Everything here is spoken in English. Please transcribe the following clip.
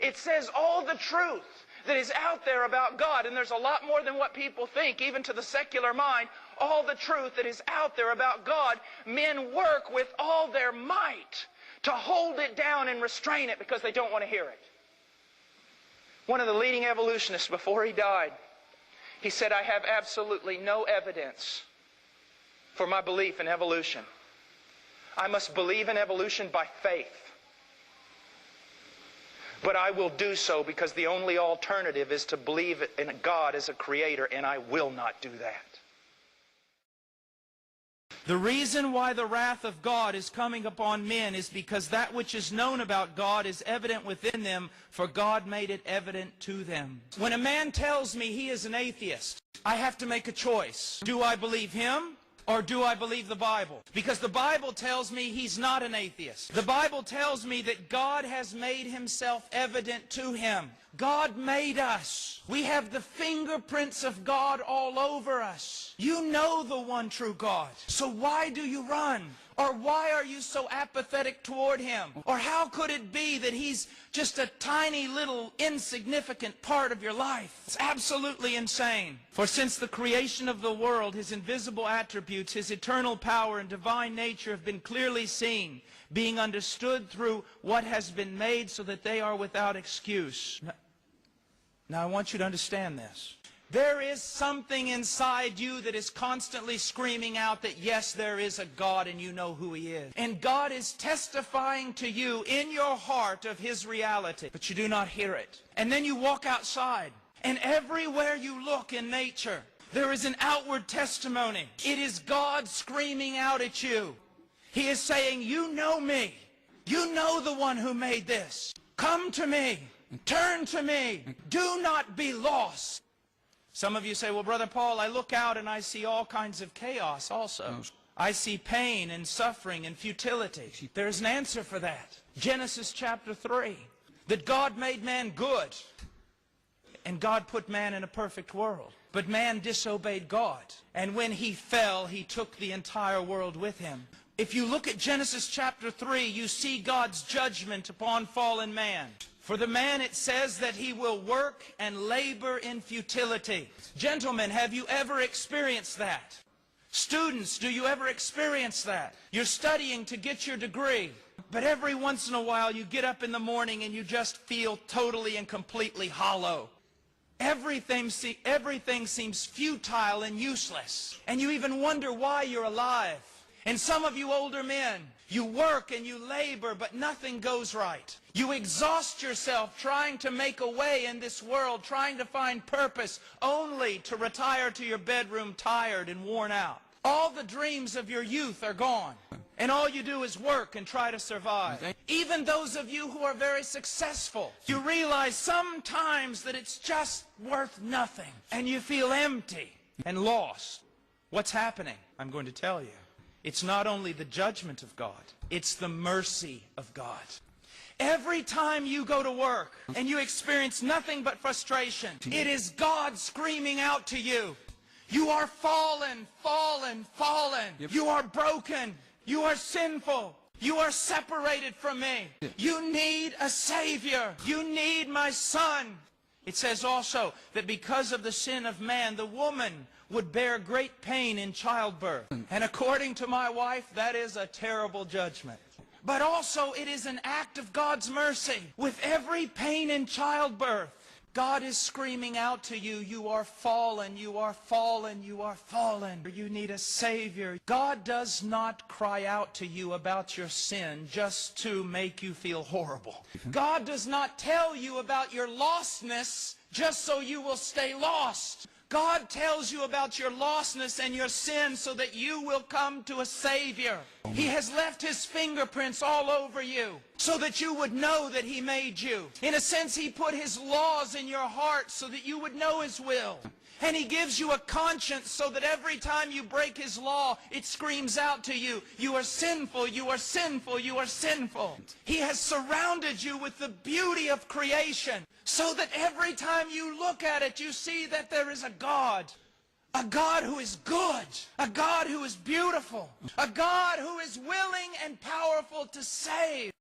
It says all the truth that is out there about God, and there's a lot more than what people think, even to the secular mind. All the truth that is out there about God, men work with all their might to hold it down and restrain it because they don't want to hear it. One of the leading evolutionists, before he died, he said, I have absolutely no evidence for my belief in evolution. I must believe in evolution by faith. But I will do so because the only alternative is to believe in God as a creator, and I will not do that. The reason why the wrath of God is coming upon men is because that which is known about God is evident within them, for God made it evident to them. When a man tells me he is an atheist, I have to make a choice. Do I believe him? Or do I believe the Bible? Because the Bible tells me he's not an atheist. The Bible tells me that God has made himself evident to him. God made us. We have the fingerprints of God all over us. You know the one true God. So why do you run? Or why are you so apathetic toward him? Or how could it be that he's just a tiny little insignificant part of your life? It's absolutely insane. For since the creation of the world, his invisible attributes, his eternal power and divine nature have been clearly seen, being understood through what has been made, so that they are without excuse. Now I want you to understand this. There is something inside you that is constantly screaming out that yes, there is a God and you know who he is. And God is testifying to you in your heart of his reality, but you do not hear it. And then you walk outside, and everywhere you look in nature, there is an outward testimony. It is God screaming out at you. He is saying, you know me. You know the one who made this. Come to me. Turn to me. Do not be lost. Some of you say, well, Brother Paul, I look out and I see all kinds of chaos also. I see pain and suffering and futility. There's an answer for that. Genesis chapter 3. That God made man good. And God put man in a perfect world. But man disobeyed God. And when he fell, he took the entire world with him. If you look at Genesis chapter 3, you see God's judgment upon fallen man. For the man, it says that he will work and labor in futility. Gentlemen, have you ever experienced that? Students, do you ever experience that? You're studying to get your degree, but every once in a while you get up in the morning and you just feel totally and completely hollow. Everything seems futile and useless. And you even wonder why you're alive. And some of you older men, you work and you labor, but nothing goes right. You exhaust yourself trying to make a way in this world, trying to find purpose, only to retire to your bedroom tired and worn out. All the dreams of your youth are gone, and all you do is work and try to survive. Even those of you who are very successful, you realize sometimes that it's just worth nothing, and you feel empty and lost. What's happening? I'm going to tell you. It's not only the judgment of God, it's the mercy of God. Every time you go to work and you experience nothing but frustration, it is God screaming out to you. You are fallen, fallen, fallen. You are broken. You are sinful. You are separated from me. You need a Savior. You need my Son. It says also that because of the sin of man, the woman would bear great pain in childbirth. And according to my wife, that is a terrible judgment. But also it is an act of God's mercy. With every pain in childbirth, God is screaming out to you, you are fallen, you are fallen, you are fallen. You need a Savior. God does not cry out to you about your sin just to make you feel horrible. God does not tell you about your lostness just so you will stay lost. God tells you about your lostness and your sin so that you will come to a Savior. He has left His fingerprints all over you so that you would know that He made you. In a sense, He put His laws in your heart so that you would know His will. And He gives you a conscience so that every time you break His law, it screams out to you, you are sinful, you are sinful, you are sinful. He has surrounded you with the beauty of creation so that every time you look at it, you see that there is a God who is good, a God who is beautiful, a God who is willing and powerful to save.